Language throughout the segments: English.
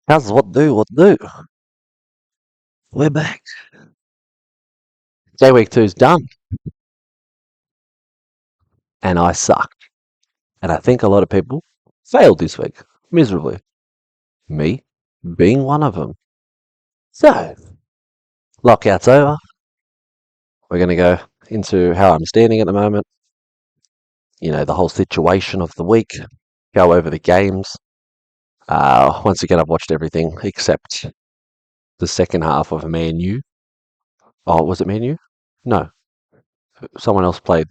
How's what do? What do? We're back. Day week two's done, and I sucked. And I think a lot of people failed this week miserably. Me being one of them. So lockout's over. We're going to go into how I'm standing at the moment. The whole situation of the week. Go over the games. Once again, I've watched everything except the second half of Man U. Oh, was it Man U? No, someone else played.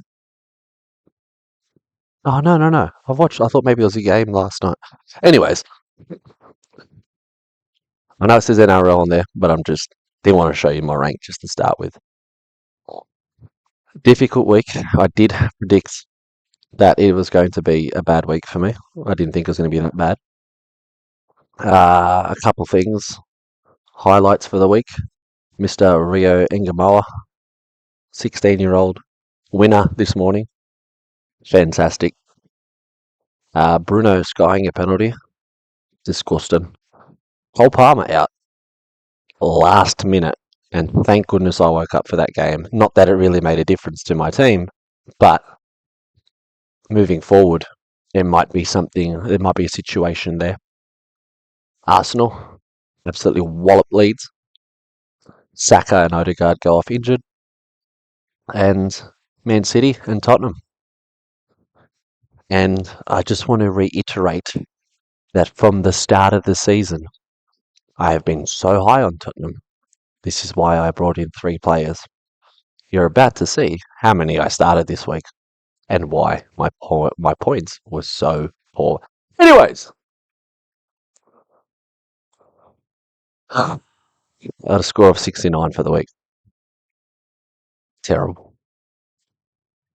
Oh, no, no, no. I've watched. I thought maybe it was a game last night. Anyways, I know it says NRL on there, but I'm just didn't want to show you my rank just to start with. Difficult week. I did predict that it was going to be a bad week for me. I didn't think it was going to be that bad. A couple things. Highlights for the week. Mr. Rio Engamoa, 16-year-old winner this morning. Fantastic. Bruno skying a penalty. Disgusting. Cole Palmer out last minute. And thank goodness I woke up for that game. Not that it really made a difference to my team, but moving forward, there might be a situation there. Arsenal absolutely wallop Leeds. Saka and Odegaard go off injured. And Man City and Tottenham. And I just want to reiterate that from the start of the season, I have been so high on Tottenham. This is why I brought in 3 players. You're about to see how many I started this week and why my points were so poor. Anyways, I had a score of 69 for the week. Terrible.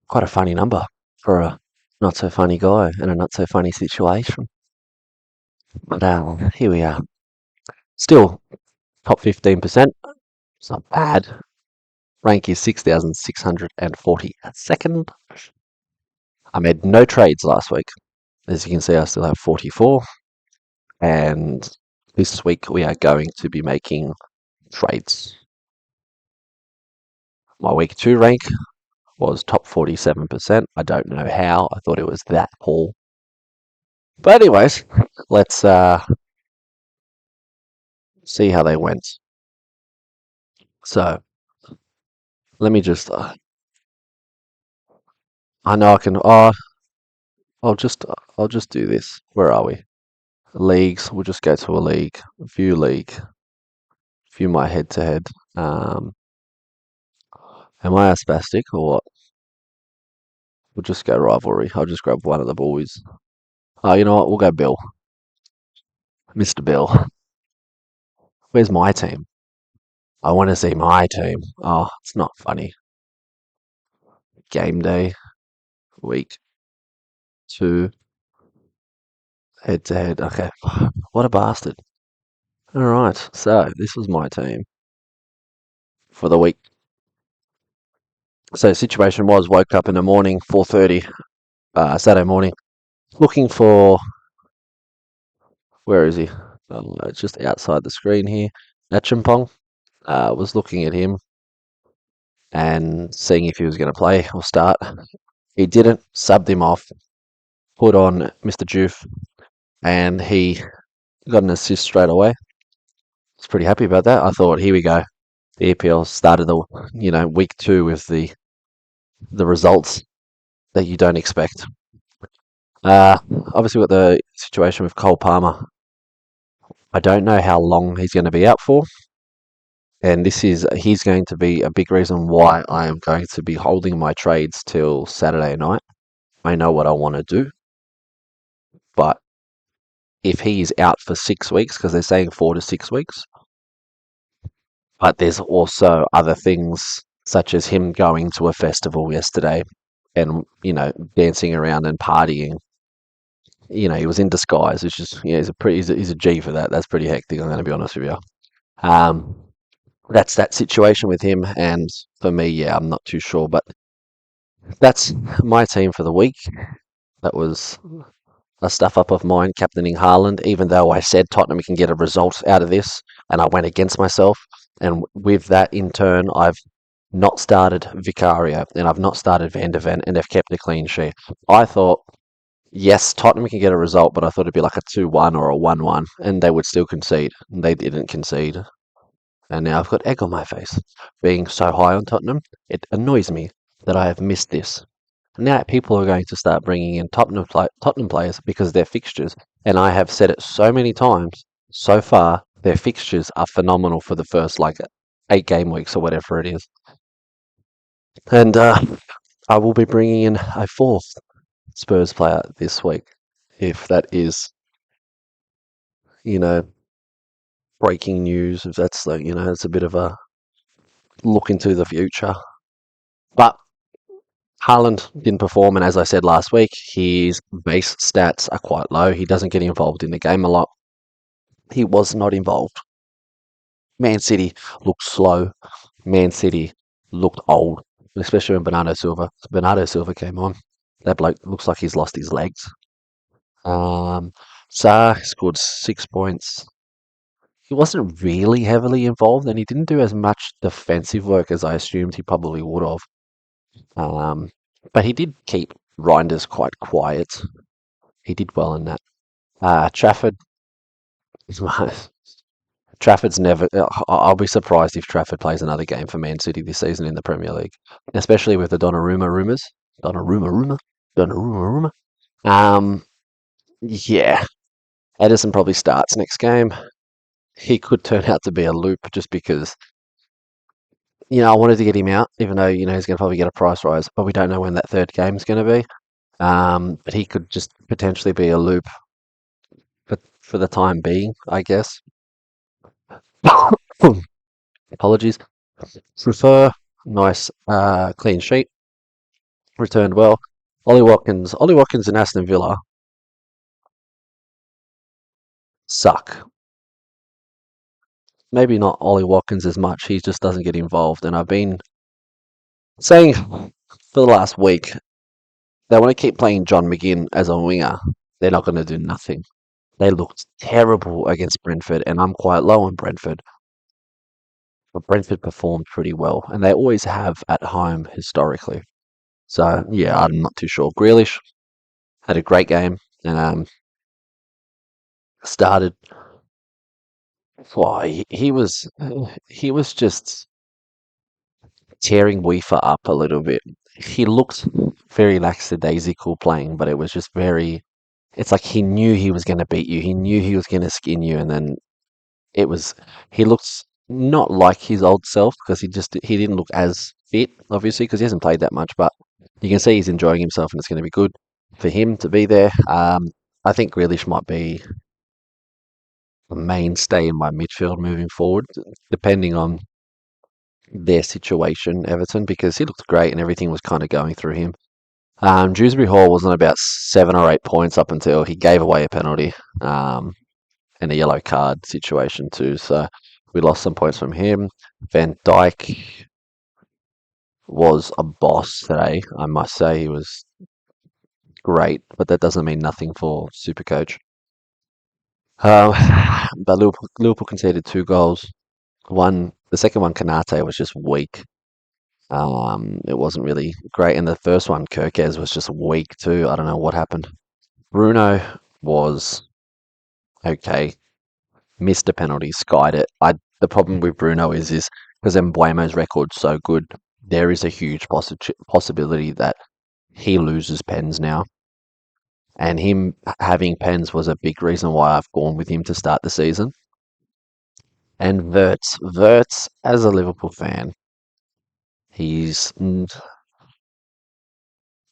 Quite a funny number for a not so funny guy in a not so funny situation. But here we are. Still top 15%. It's not bad. Rank is 6,642nd. I made no trades last week. As you can see, I still have 44. And this week we are going to be making trades. My week 2 rank was top 47%. I don't know how. I thought it was that poor. But anyways, let's see how they went. So let me just. I know I can. I'll just do this. Where are we? Leagues. We'll just go to a league. View league. View my head to head. Am I a spastic or what? We'll just go rivalry. I'll just grab one of the boys. Oh, you know what? We'll go Bill. Mr. Bill. Where's my team? I want to see my team. Oh, it's not funny. Game day. Week 2. Head to head. Okay. What a bastard. Alright, so this was my team for the week. So situation was woke up in the morning, 4:30, Saturday morning, looking for where is he? Oh, it's just outside the screen here. Achimpong. Was looking at him and seeing if he was going to play or start. He didn't. Subbed him off. Put on Mr. Joof, and he got an assist straight away. I was pretty happy about that. I thought, here we go. The EPL started the week 2 with the results that you don't expect. Obviously, with the situation with Cole Palmer, I don't know how long he's going to be out for, and he's going to be a big reason why I am going to be holding my trades till Saturday night. I know what I want to do, but if he's out for 6 weeks, because they're saying 4 to 6 weeks, but there's also other things such as him going to a festival yesterday and dancing around and partying. He was in disguise, which is he's a G for that. That's pretty hectic. I'm going to be honest with you. That's that situation with him, and for me, I'm not too sure, but that's my team for the week. That was a stuff up of mine captaining Haaland, even though I said Tottenham can get a result out of this, and I went against myself. And with that, in turn, I've not started Vicario and I've not started Van de Ven, and they've kept a clean sheet. I thought, yes, Tottenham can get a result, but I thought it'd be like a 2-1 or a 1-1, and they would still concede. And they didn't concede. And now I've got egg on my face. Being so high on Tottenham, it annoys me that I have missed this. Now people are going to start bringing in Tottenham players because of their fixtures, and I have said it so many times. So far, their fixtures are phenomenal for the first like 8 game weeks or whatever it is, and I will be bringing in a fourth Spurs player this week, if that is, you know, breaking news. If that's like, it's a bit of a look into the future, but Haaland didn't perform, and as I said last week, his base stats are quite low. He doesn't get involved in the game a lot. He was not involved. Man City looked slow. Man City looked old, especially when Bernardo Silva came on. That bloke looks like he's lost his legs. Sarr scored 6 points. He wasn't really heavily involved, and he didn't do as much defensive work as I assumed he probably would have. But he did keep Reinders quite quiet. He did well in that. Trafford, Trafford's never. I'll be surprised if Trafford plays another game for Man City this season in the Premier League, especially with the Donnarumma rumours. Donnarumma. Um, yeah, Edison probably starts next game. He could turn out to be a loop just because, I wanted to get him out, even though, he's going to probably get a price rise, but we don't know when that third game's going to be. But he could just potentially be a loop for the time being, I guess. Apologies. Prefer nice clean sheet. Returned well. Ollie Watkins and Aston Villa suck. Maybe not Ollie Watkins as much. He just doesn't get involved. And I've been saying for the last week, they want to keep playing John McGinn as a winger. They're not going to do nothing. They looked terrible against Brentford, and I'm quite low on Brentford. But Brentford performed pretty well, and they always have at home historically. So yeah, I'm not too sure. Grealish had a great game, and started. Why he was just tearing Weaver up a little bit. He looked very lackadaisical playing, but it was just very. It's like he knew he was going to beat you. He knew he was going to skin you, and then it was. He looks not like his old self because he didn't look as fit, obviously, because he hasn't played that much. But you can see he's enjoying himself, and it's going to be good for him to be there. I think Grealish might be a mainstay in my midfield moving forward, depending on their situation, Everton, because he looked great and everything was kind of going through him. Dewsbury Hall was on about 7 or 8 points up until he gave away a penalty and a yellow card situation too. So we lost some points from him. Van Dijk was a boss today. I must say he was great, but that doesn't mean nothing for Supercoach. But Liverpool conceded 2 goals. The second one, Kanate, was just weak. It wasn't really great. And the first one, Kirkez, was just weak too. I don't know what happened. Bruno was okay. Missed a penalty, skied it. The problem with Bruno is because Mbuemo's record's so good, there is a huge possibility that he loses pens now. And him having pens was a big reason why I've gone with him to start the season. And Wirtz, as a Liverpool fan, he's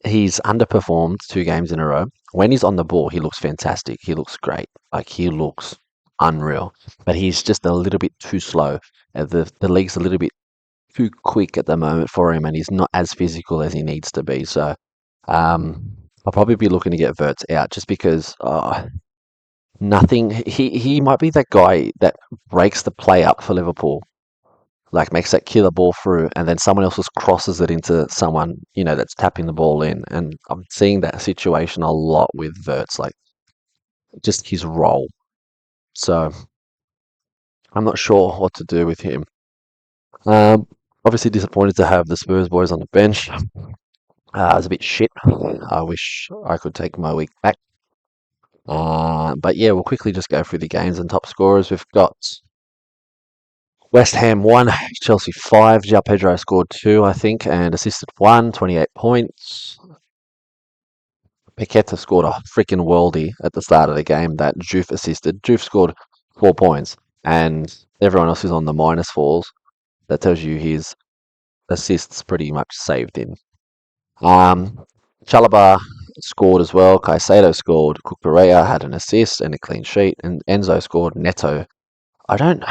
underperformed 2 games in a row. When he's on the ball, he looks fantastic. He looks great. Like he looks unreal. But he's just a little bit too slow. The league's a little bit too quick at the moment for him, and he's not as physical as he needs to be. So I'll probably be looking to get Wirtz out just because nothing. He might be that guy that breaks the play up for Liverpool, like makes that killer ball through, and then someone else just crosses it into someone that's tapping the ball in. And I'm seeing that situation a lot with Wirtz. Like just his role. So I'm not sure what to do with him. Um, Obviously disappointed to have the Spurs boys on the bench. It was a bit shit. I wish I could take my week back. But yeah, we'll quickly just go through the games and top scorers. We've got West Ham 1, Chelsea 5. João Pedro scored 2, I think, and assisted 1, 28 points. Paqueta scored a freaking worldie at the start of the game that Juve assisted. Juve scored 4 points, and everyone else is on the minus fours. That tells you his assists pretty much saved in. Um, Chalobah scored as well. Caicedo scored. Cucurella had an assist and a clean sheet, and Enzo scored. Neto. I don't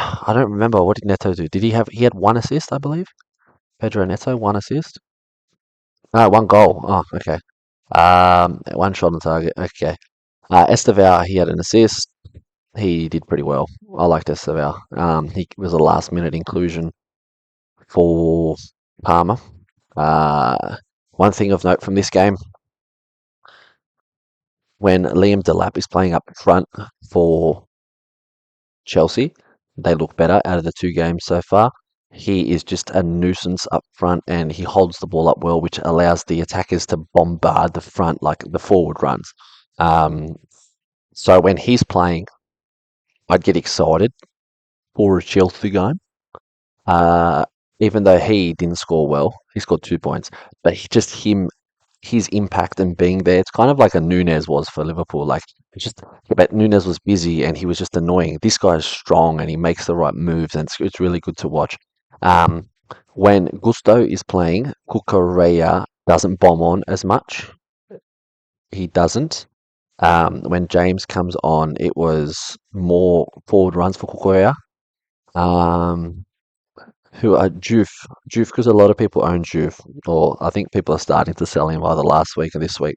remember what did Neto do. Did he have? He had one assist, I believe. Pedro Neto, one assist. No, one goal. Oh, okay. One shot on target. Okay. Estevao, he had an assist. He did pretty well. I liked Estevao. He was a last minute inclusion for Parma. One thing of note from this game, when Liam Delap is playing up front for Chelsea, they look better out of the two games so far. He is just a nuisance up front and he holds the ball up well, which allows the attackers to bombard the front like the forward runs. Um, so when he's playing, I'd get excited for a Chelsea game. Uh, Even though he didn't score well, he scored 2 points, but his impact and being there, it's kind of like a Nunes was for Liverpool. Like it's just, but Nunes was busy and he was just annoying. This guy is strong and he makes the right moves, and it's really good to watch. Um, when Gusto is playing, Cucurella doesn't bomb on as much. He doesn't. When James comes on, it was more forward runs for Cucurella. Um, who are Juve? Juve, because a lot of people own Juve, or I think people are starting to sell him either last week or this week.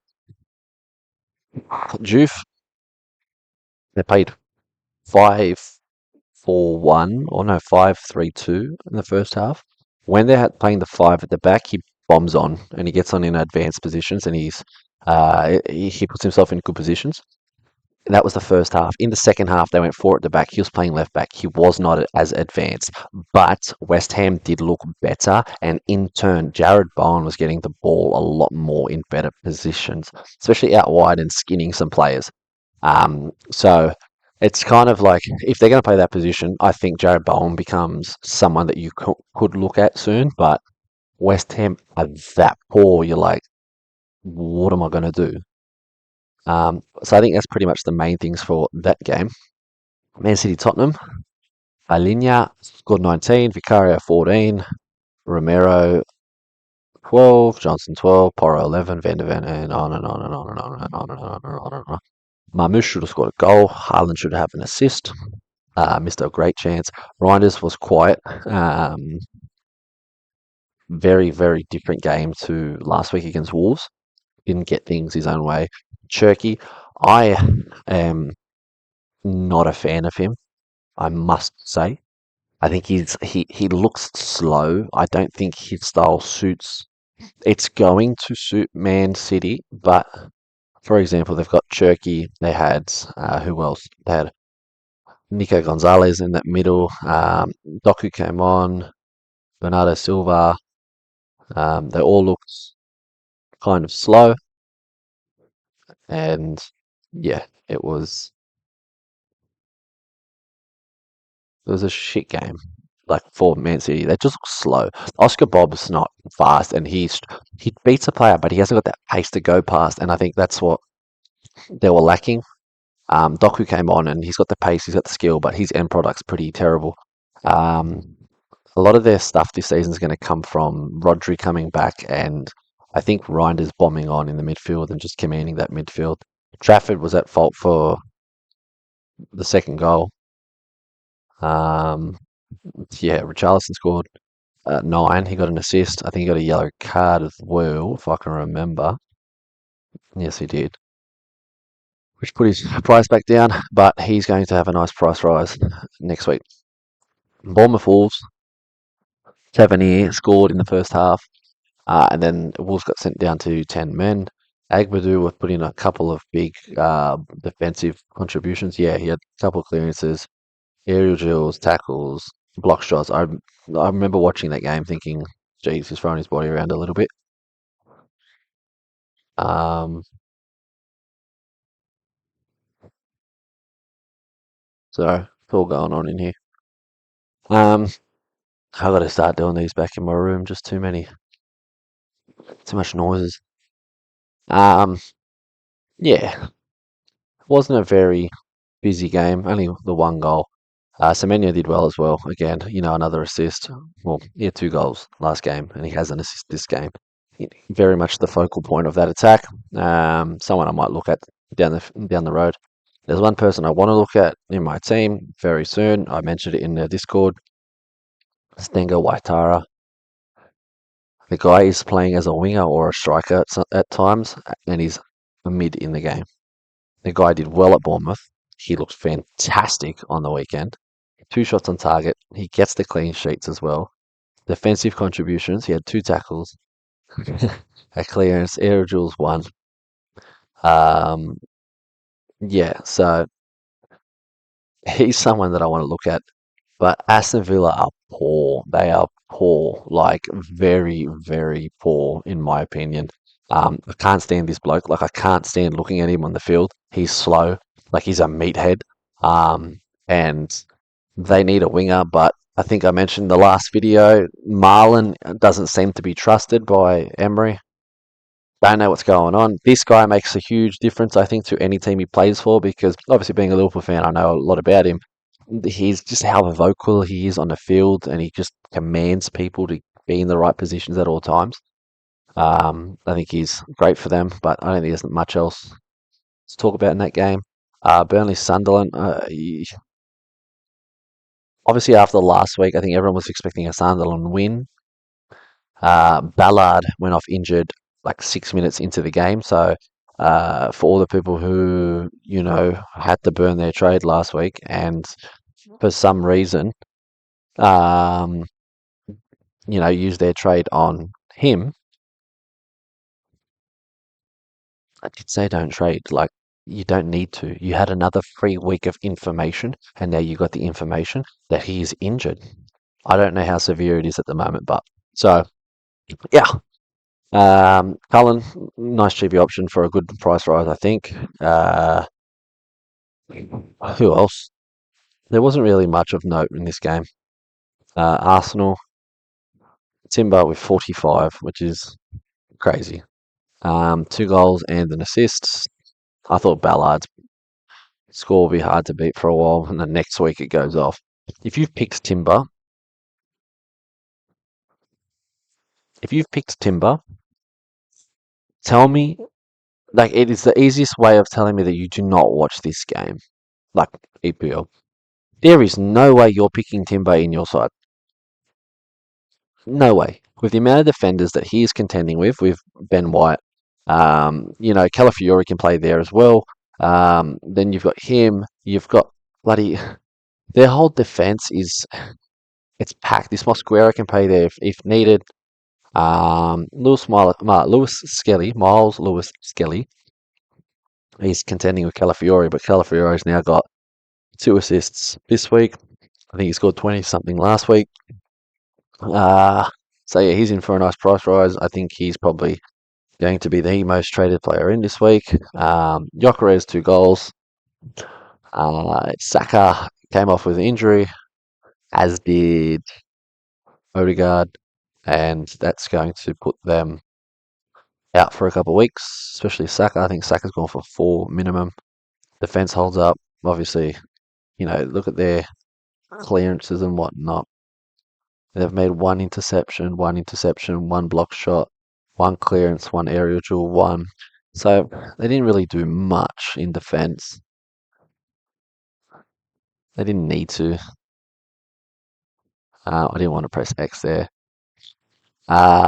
Juve, they paid 5-4-1, or no, 5-3-2 in the first half. When they're playing the five at the back, he bombs on and he gets on in advanced positions, and he puts himself in good positions. That was the first half. In the second half, they went four at the back. He was playing left back. He was not as advanced, but West Ham did look better, and in turn, Jared Bowen was getting the ball a lot more in better positions, especially out wide and skinning some players. So it's kind of like if they're going to play that position, I think Jared Bowen becomes someone that you could look at soon. But West Ham are that poor. You're like, what am I going to do? So I think that's pretty much the main things for that game. Man City Tottenham. Alinia scored 19, Vicario 14, Romero 12, Johnson 12, Porro 11, Van de Ven, and on and on and on and on and on and on and on and on. Marmoush should have scored a goal. Haaland should have an assist. Missed a great chance. Reinders was quiet. Very, very different game to last week against Wolves. Didn't get things his own way. Cherky, I am not a fan of him, I must say. I think he looks slow. I don't think his style suits. It's going to suit Man City, but for example, they've got Cherky. They had who else? They had Nico Gonzalez in that middle. Doku came on. Bernardo Silva. They all looked kind of slow, and yeah, it was a shit game. Like for Man City, they just look slow. Oscar Bob's not fast, and he beats a player, but he hasn't got that pace to go past. And I think that's what they were lacking. Doku came on, and he's got the pace, he's got the skill, but his end product's pretty terrible. Um, a lot of their stuff this season is going to come from Rodri coming back, and I think Reinders bombing on in the midfield and just commanding that midfield. Trafford was at fault for the second goal. Um, yeah, Richarlison scored 9. He got an assist. I think he got a yellow card as well, if I can remember. Yes, he did. Which put his price back down, but he's going to have a nice price rise next week. Bournemouth Wolves, Tavernier scored in the first half, and then Wolves got sent down to 10 men. Agbadu would put in a couple of big defensive contributions. Yeah, he had a couple of clearances, aerial drills, tackles, block shots. I remember watching that game thinking, geez, he's throwing his body around a little bit. Um, so it's all going on in here. Um, I got to start doing these back in my room. Just too much noises. Um, yeah, wasn't a very busy game. Only the one goal. Semenya did well as well. Again, another assist. Well, he had 2 goals last game, and he has an assist this game. Very much the focal point of that attack. Someone I might look at down the road. There's one person I want to look at in my team very soon. I mentioned it in the Discord. Stenga Waitara. The guy is playing as a winger or a striker at times, and he's a mid in the game. The guy did well at Bournemouth. He looked fantastic on the weekend. 2 shots on target. He gets the clean sheets as well. Defensive contributions. He had 2 tackles, a clearance, air duels 1. Um, yeah, so he's someone that I want to look at. But Aston Villa are poor. They are poor, like very, very poor, in my opinion. I can't stand this bloke. Like, I can't stand looking at him on the field. He's slow. Like, he's a meathead. And they need a winger, but I think I mentioned in the last video, Marlon doesn't seem to be trusted by Emery. Don't know what's going on. This guy makes a huge difference, I think, to any team he plays for because obviously being a Liverpool fan, I know a lot about him. He's just how vocal he is on the field and he just commands people to be in the right positions at all times. I think he's great for them, but I don't think there's much else to talk about in that game. Burnley Sunderland. Obviously, after last week, I think everyone was expecting a Sunderland win. Ballard went off injured like 6 minutes into the game. So, for all the people who, had to burn their trade last week and for some reason, um, used their trade on him, I did say don't trade. Like, you don't need to. You had another free week of information, and now you got the information that he is injured. I don't know how severe it is at the moment, but so yeah. Cullen, nice cheapy option for a good price rise, I think. Who else? There wasn't really much of note in this game. Arsenal, Timber with 45, which is crazy. 2 goals and an assist. I thought Ballard's score will be hard to beat for a while, and then next week it goes off. If you've picked Timber, if you've picked Timber, tell me, like, it is the easiest way of telling me that you do not watch this game, like EPL. There is no way you're picking Timber in your side. No way. With the amount of defenders that he is contending with Ben White, Calafiori can play there as well. Then you've got him. You've got bloody their whole defense is it's packed. This Mosquera can play there if needed. Miles Lewis Skelly. He's contending with Calafiori, but Calafiori's now got 2 assists this week. I think he scored 20 something last week. So yeah, he's in for a nice price rise. I think he's probably going to be the most traded player in this week. Gyökeres 2 goals. Saka came off with an injury, as did Odegaard, and that's going to put them out for a couple of weeks, especially Saka. I think Saka's gone for 4 minimum. Defense holds up. Obviously, look at their clearances and whatnot. They've made 1 interception, 1 block shot, 1 clearance, 1 aerial duel, 1. So they didn't really do much in defense. They didn't need to. I didn't want to press X there.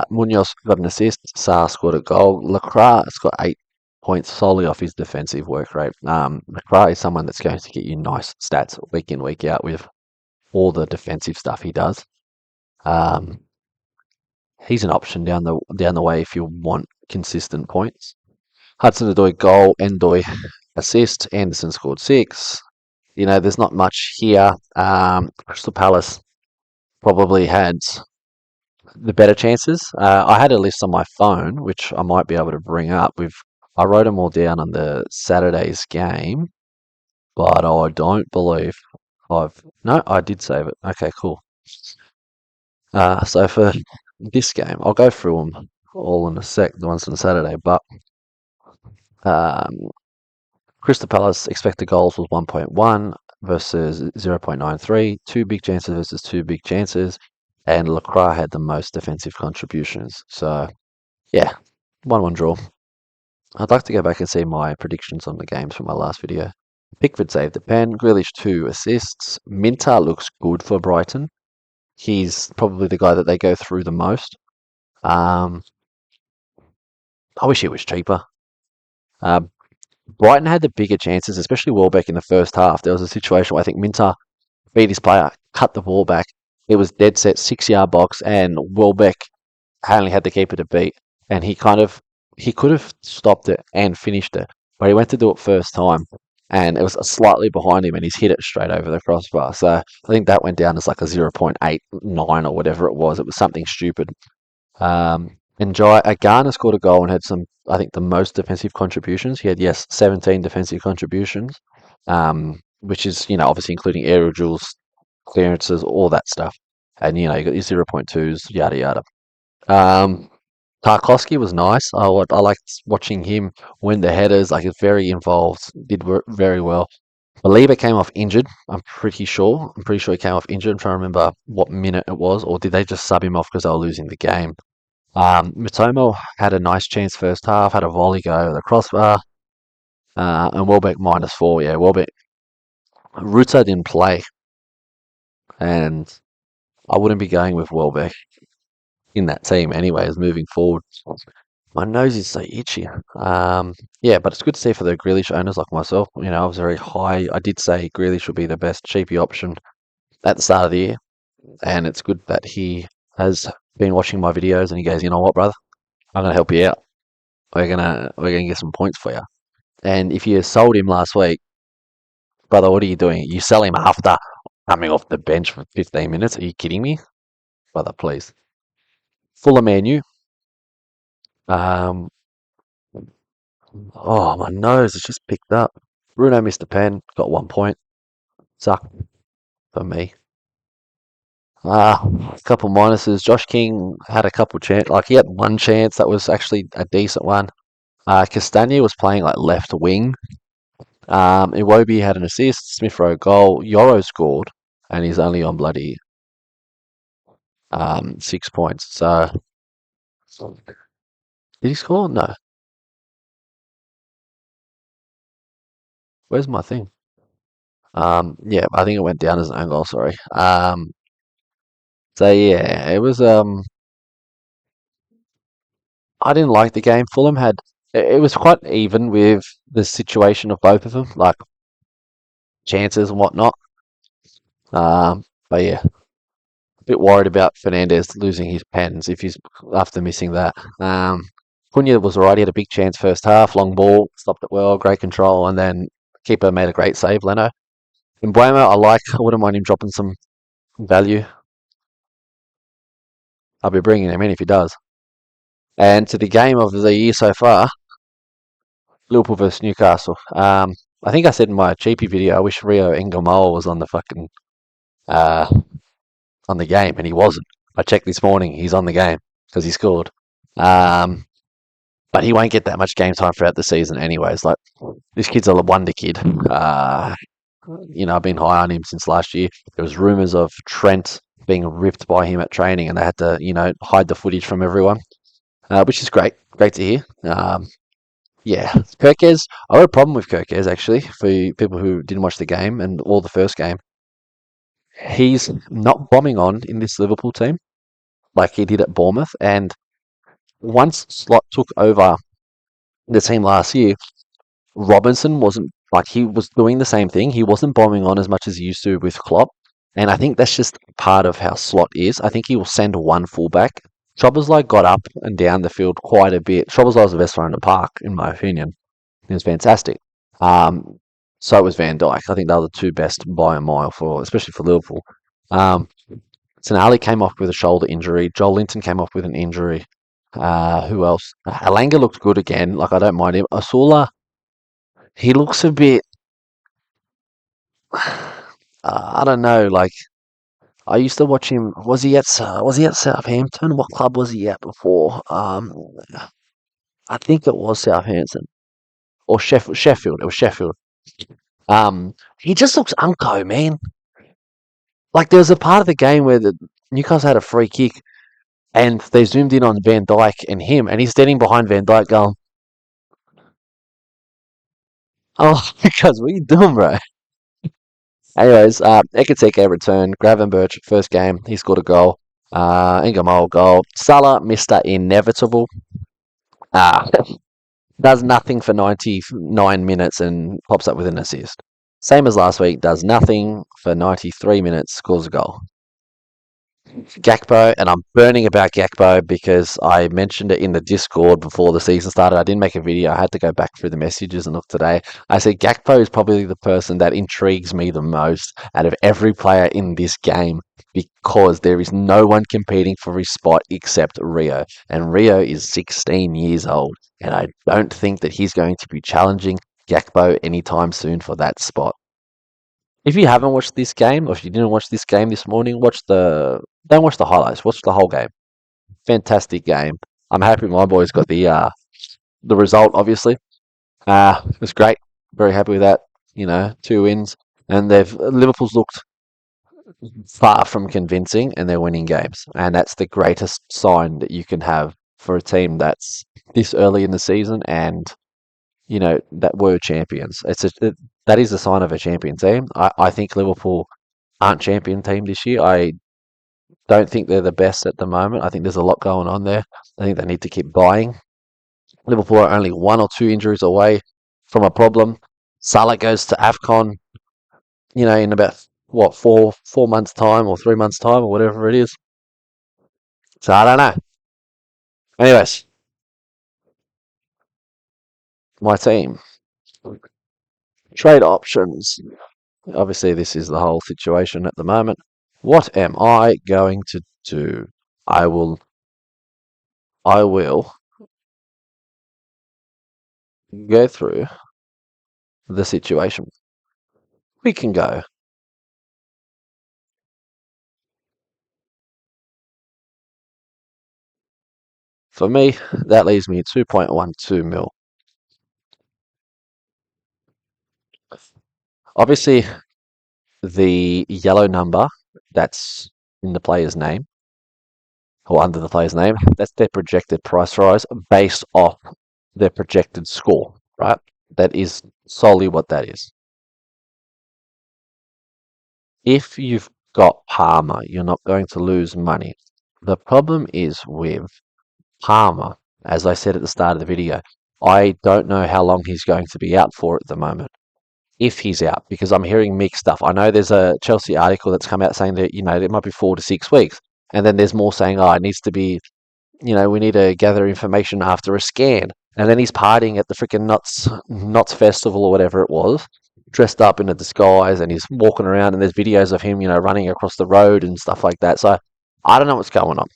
Munoz got an assist. Sarr scored a goal. Lacroix has got 8 points solely off his defensive work rate. Lacroix is someone that's going to get you nice stats week in, week out with all the defensive stuff he does. He's an option down the way if you want consistent points. Hudson-Odoi goal, Endoi assist, Anderson scored 6. There's not much here. Crystal Palace probably had the better chances. I had a list on my phone, which I might be able to bring up. I wrote them all down on the Saturday's game, but I don't believe I've. No, I did save it. Okay, cool. So for this game, I'll go through them all in a sec, the ones on Saturday. But um, Crystal Palace expected goals was 1.1 versus 0.93. Two big chances versus two big chances. And Lacroix had the most defensive contributions. So, yeah, 1-1 draw. I'd like to go back and see my predictions on the games from my last video. Pickford saved the pen. Grealish 2 assists. Minter looks good for Brighton. He's probably the guy that they go through the most. Um, I wish he was cheaper. Uh, Brighton had the bigger chances, especially Welbeck in the first half. There was a situation where I think Minter beat his player, cut the ball back. It was dead set 6 yard box, and Welbeck only had the keeper to beat. And he could have stopped it and finished it, but he went to do it first time, and it was slightly behind him, and he's hit it straight over the crossbar. So I think that went down as like a 0.89 or whatever it was. It was something stupid. And Garner scored a goal and had I think, the most defensive contributions. He had, yes, 17 defensive contributions, which is, obviously including aerial duels, clearances, all that stuff. And, you got your 0.2s, yada, yada. Tarkowski was nice. I liked watching him win the headers. Like, he's very involved, did very well. Baliba came off injured, I'm pretty sure. I'm pretty sure he came off injured. I'm trying to remember what minute it was, or did they just sub him off because they were losing the game? Mitomo had a nice chance first half, had a volley go over the crossbar, and Welbeck -4. Yeah, Welbeck. Ruta didn't play, and I wouldn't be going with Welbeck in that team anyways, moving forward. My nose is so itchy. Yeah, but it's good to see for the Grealish owners like myself. I was very high. I did say Grealish would be the best cheapy option at the start of the year, and it's good that he has been watching my videos and he goes, you know what, brother, I'm gonna help you out. We're gonna get some points for you. And if you sold him last week, brother, what are you doing? You sell him after coming off the bench for 15 minutes? Are you kidding me, brother? Please. Fuller Man U. Um, oh, my nose has just picked up. Bruno missed a pen, got 1 point. Suck for me. A couple minuses. Josh King had a couple chance. Like, he had one chance that was actually a decent one. Castagna was playing like left wing. Iwobi had an assist. Smith Rowe goal. Yoro scored, and he's only on bloody 6 points. So did he score? No. Where's my thing? Yeah, I think it went down as an own goal. Sorry. So yeah, it was. I didn't like the game. Fulham had. It was quite even with the situation of both of them, like chances and whatnot. But yeah, a bit worried about Fernandez losing his pens if he's after missing that. Cunha was alright. He had a big chance first half, long ball, stopped it well, great control, and then keeper made a great save, Leno. And Bueno, I wouldn't mind him dropping some value. I'll be bringing him in if he does. And to the game of the year so far, Liverpool versus Newcastle. I think I said in my cheapy video, I wish Rio Engelmoa was on the fucking uh, on the game, and he wasn't. I checked this morning; he's on the game because he scored. Um, but he won't get that much game time throughout the season, anyways. Like, this kid's a wonder kid. I've been high on him since last year. There was rumours of Trent being ripped by him at training, and they had to, hide the footage from everyone, which is great. Great to hear. Yeah, Kirkez. I had a problem with Kirkez, actually, for people who didn't watch the game or the first game. He's not bombing on in this Liverpool team like he did at Bournemouth. And once Slot took over the team last year, Robinson wasn't like he was doing the same thing. He wasn't bombing on as much as he used to with Klopp. And I think that's just part of how Slot is. I think he will send one fullback Szoboszlai got up and down the field quite a bit. Szoboszlai was the best player in the park, in my opinion. He was fantastic. Um, so was Van Dijk. I think they were the two best by a mile for, especially for Liverpool. Um, Tonali came off with a shoulder injury. Joel Linton came off with an injury. Who else? Alanga looked good again. Like I don't mind him. Asula, he looks a bit. I don't know. Like I used to watch him. Was he at Southampton? What club was he at before? I think it was Southampton or Sheffield. Sheffield. It was Sheffield. He just looks unco, man. Like there was a part of the game where the Newcastle had a free kick and they zoomed in on Van Dijk and him, and he's standing behind Van Dijk going, "Oh, because what are you doing, bro?" Anyways, Ekatike returned. Gravenberch, first game, he scored a goal. Ingamal goal. Salah, Mr. Inevitable. Ah, does nothing for 99 minutes and pops up with an assist. Same as last week, does nothing for 93 minutes, scores a goal. Gakpo, and I'm burning about Gakpo because I mentioned it in the Discord before the season started. I didn't make a video. I had to go back through the messages and look today. I said Gakpo is probably the person that intrigues me the most out of every player in this game because there is no one competing for his spot except Rio. And Rio is 16 years old. And I don't think that he's going to be challenging Gakpo anytime soon for that spot. If you haven't watched this game, or if you didn't watch this game this morning, don't watch the highlights. Watch the whole game. Fantastic game. I'm happy my boys got the result. Obviously, it was great. Very happy with that. You know, 2 wins, and they've Liverpool's looked far from convincing, and they're winning games, and that's the greatest sign that you can have for a team that's this early in the season and that were champions. That is a sign of a champion team. I think Liverpool aren't champion team this year. I don't think they're the best at the moment. I think there's a lot going on there. I think they need to keep buying. Liverpool are only 1 or 2 injuries away from a problem. Salah goes to AFCON, in about what 4 months time or 3 months time or whatever it is. So I don't know. Anyways, my team trade options. Obviously, this is the whole situation at the moment. What am I going to do? I will I will go through the situation. We can go. For me, that leaves me 2.12 mil. Obviously, the yellow number that's in the player's name or under the player's name, that's their projected price rise based off their projected score, right? That is solely what that is. If you've got Palmer, you're not going to lose money. The problem is with Palmer, as I said at the start of the video, I don't know how long he's going to be out for at the moment. If he's out, because I'm hearing mixed stuff. I know there's a Chelsea article that's come out saying that, it might be 4 to 6 weeks. And then there's more saying, oh, it needs to be, we need to gather information after a scan. And then he's partying at the freaking Knots Festival or whatever it was, dressed up in a disguise, and he's walking around, and there's videos of him, running across the road and stuff like that. So I don't know what's going on.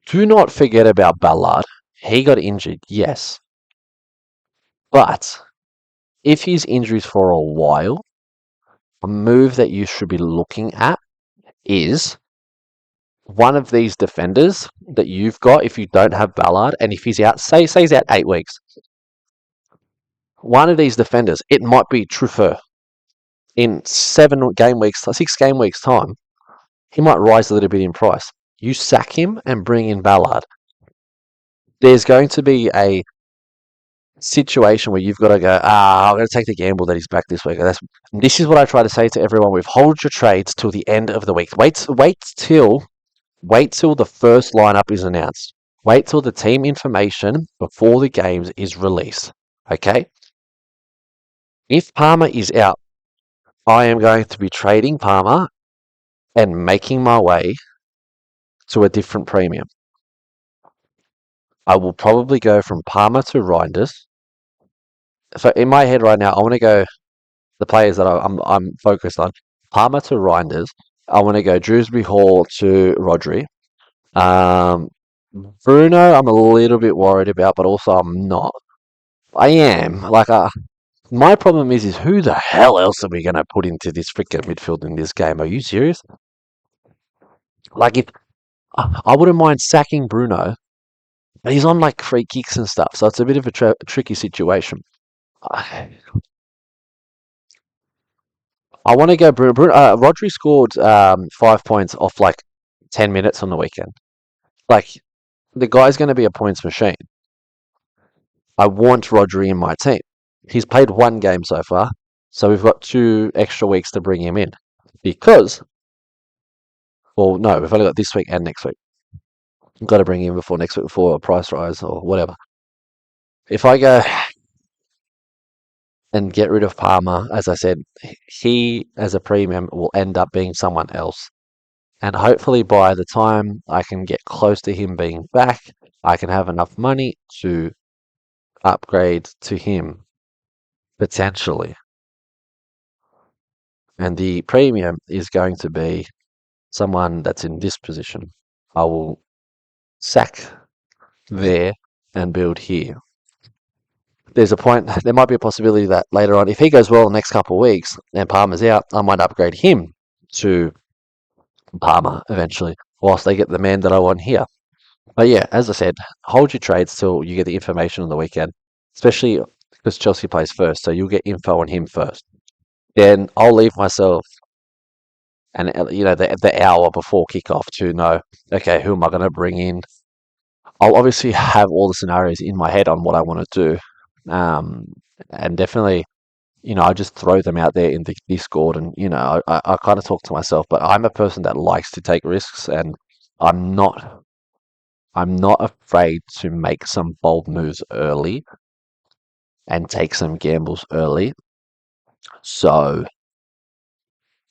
Do not forget about Ballard. He got injured, yes. But if his injuries for a while, a move that you should be looking at is one of these defenders that you've got if you don't have Ballard, and if he's out, say he's out 8 weeks, one of these defenders, it might be Truffert. In 6 game weeks time, he might rise a little bit in price. You sack him and bring in Ballard. There's going to be a situation where you've got to go, I'm going to take the gamble that he's back this week. This is what I try to say to everyone: withhold your trades till the end of the week. Wait till the first lineup is announced. Wait till the team information before the games is released. Okay? If Palmer is out, I am going to be trading Palmer and making my way to a different premium. I will probably go from Palmer to Reinders. So in my head right now, I want to go the players that I'm focused on. Palmer to Reinders. I want to go Drewsbury Hall to Rodri. Um, Bruno, I'm a little bit worried about, but also I'm not. I am like my problem is who the hell else are we going to put into this freaking midfield in this game? Are you serious? Like if I wouldn't mind sacking Bruno, but he's on like free kicks and stuff, so it's a bit of a tricky situation. I, I want to go Bruno. Rodri scored 5 points off like 10 minutes on the weekend. Like the guy's going to be a points machine. I want Rodri in my team. He's played one game so far, so we've got 2 extra weeks to bring him in. Because, well, no, we've only got this week and next week. We've got to bring him in before next week, before a price rise or whatever. If I go and get rid of Palmer, as I said, he as a premium will end up being someone else. And hopefully by the time I can get close to him being back, I can have enough money to upgrade to him potentially. And the premium is going to be someone that's in this position. I will sack there and build here. There's a point, there might be a possibility that later on, if he goes well the next couple of weeks and Palmer's out, I might upgrade him to Palmer eventually, whilst they get the man that I want here. But yeah, as I said, hold your trades till you get the information on the weekend, especially because Chelsea plays first, so you'll get info on him first. Then I'll leave myself and the hour before kickoff to know, okay, who am I going to bring in? I'll obviously have all the scenarios in my head on what I want to do, and definitely, I just throw them out there in the Discord, and I kind of talk to myself. But I'm a person that likes to take risks, and I'm not I'm not afraid to make some bold moves early and take some gambles early. So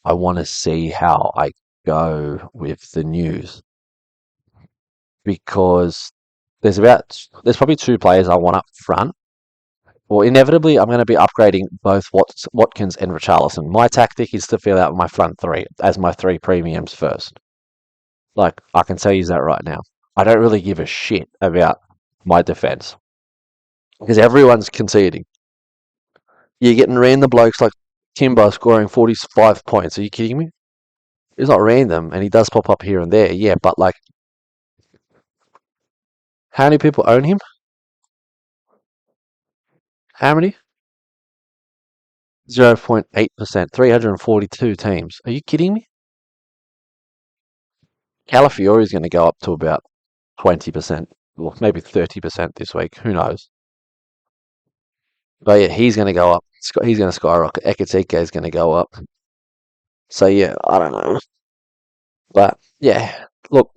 I want to see how I go with the news because there's probably 2 players I want up front. Well, inevitably, I'm going to be upgrading both Watkins and Richarlison. My tactic is to fill out my front three as my 3 premiums first. Like, I can tell you that right now. I don't really give a shit about my defense because everyone's conceding. You're getting random blokes like Timber scoring 45 points. Are you kidding me? It's not random, and he does pop up here and there, yeah, but like, how many people own him? How many? 0.8%, 342 teams. Are you kidding me? Calafiori is going to go up to about 20%, or maybe 30% this week. Who knows? But yeah, he's going to go up. He's going to skyrocket. Ekatike is going to go up. So yeah, I don't know. But yeah, look,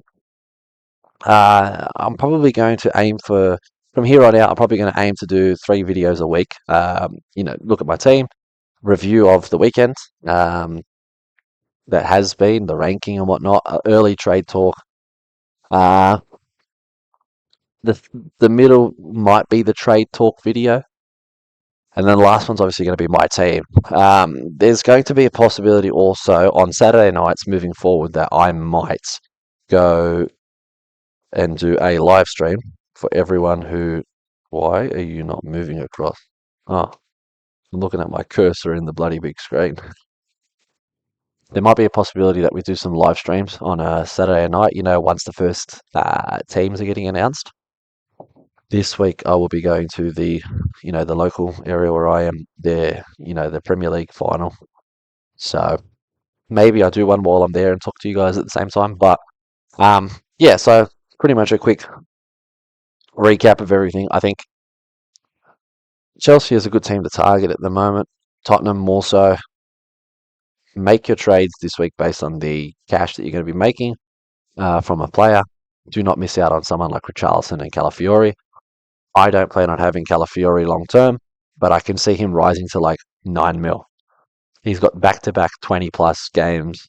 I'm probably going to aim for, from here on out, I'm probably going to aim to do 3 videos a week. Look at my team, review of the weekend that has been, the ranking and whatnot, early trade talk. Uh, the the middle might be the trade talk video, and then the last one's obviously going to be my team. There's going to be a possibility also on Saturday nights moving forward that I might go and do a live stream for everyone who. Why are you not moving across? Oh, I'm looking at my cursor in the bloody big screen. There might be a possibility that we do some live streams on a Saturday night, once the first teams are getting announced. This week I will be going to the local area where I am, the Premier League final. So maybe I do one while I'm there and talk to you guys at the same time. But yeah, so pretty much a quick recap of everything. I think Chelsea is a good team to target at the moment. Tottenham more so. Make your trades this week based on the cash that you're going to be making from a player. Do not miss out on someone like Richarlison and Calafiori. I don't plan on having Calafiori long term, but I can see him rising to like 9 mil. He's got back-to-back 20 plus games.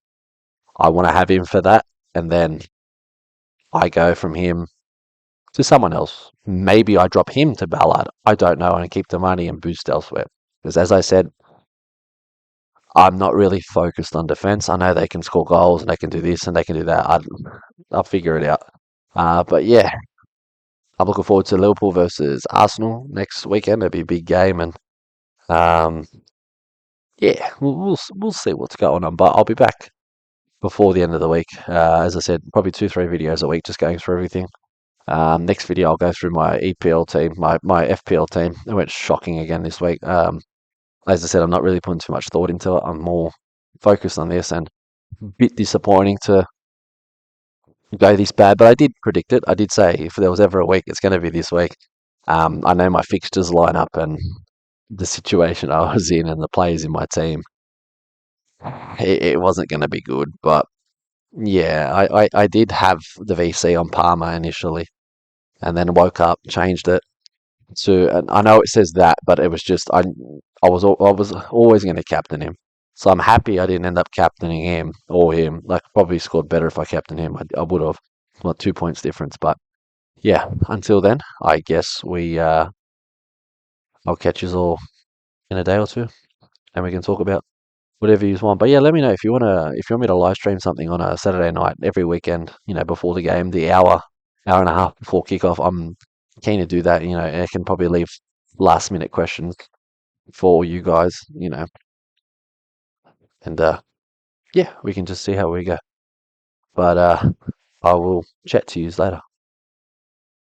I want to have him for that, and then I go from him to someone else. Maybe I drop him to Ballard. I don't know, and keep the money and boost elsewhere. Because as I said, I'm not really focused on defense. I know they can score goals and they can do this and they can do that. I'll figure it out. But yeah, I'm looking forward to Liverpool versus Arsenal next weekend. It'll be a big game, and um, yeah, we'll see what's going on. But I'll be back before the end of the week. As I said, probably 2 3 videos a week, just going through everything. Next video, I'll go through my EPL team, my FPL team. It went shocking again this week. As I said, I'm not really putting too much thought into it. I'm more focused on this, and a bit disappointing to go this bad. But I did predict it. I did say if there was ever a week, it's going to be this week. I know my fixtures line up and the situation I was in and the players in my team. It wasn't going to be good, but yeah, I did have the VC on Palmer initially, and then woke up, changed it to, and I know it says that, but it was just I was always going to captain him. So I'm happy I didn't end up captaining him or him. Like probably scored better if I captained him. I would have, not 2 points difference. But yeah, until then, I guess I'll catch you all in a day or two, and we can talk about whatever you want. But yeah, let me know if you want me to live stream something on a Saturday night every weekend. Before the game, the hour and a half before kickoff. I'm keen to do that. I can probably leave last minute questions for you guys. And yeah, we can just see how we go. But I will chat to you later.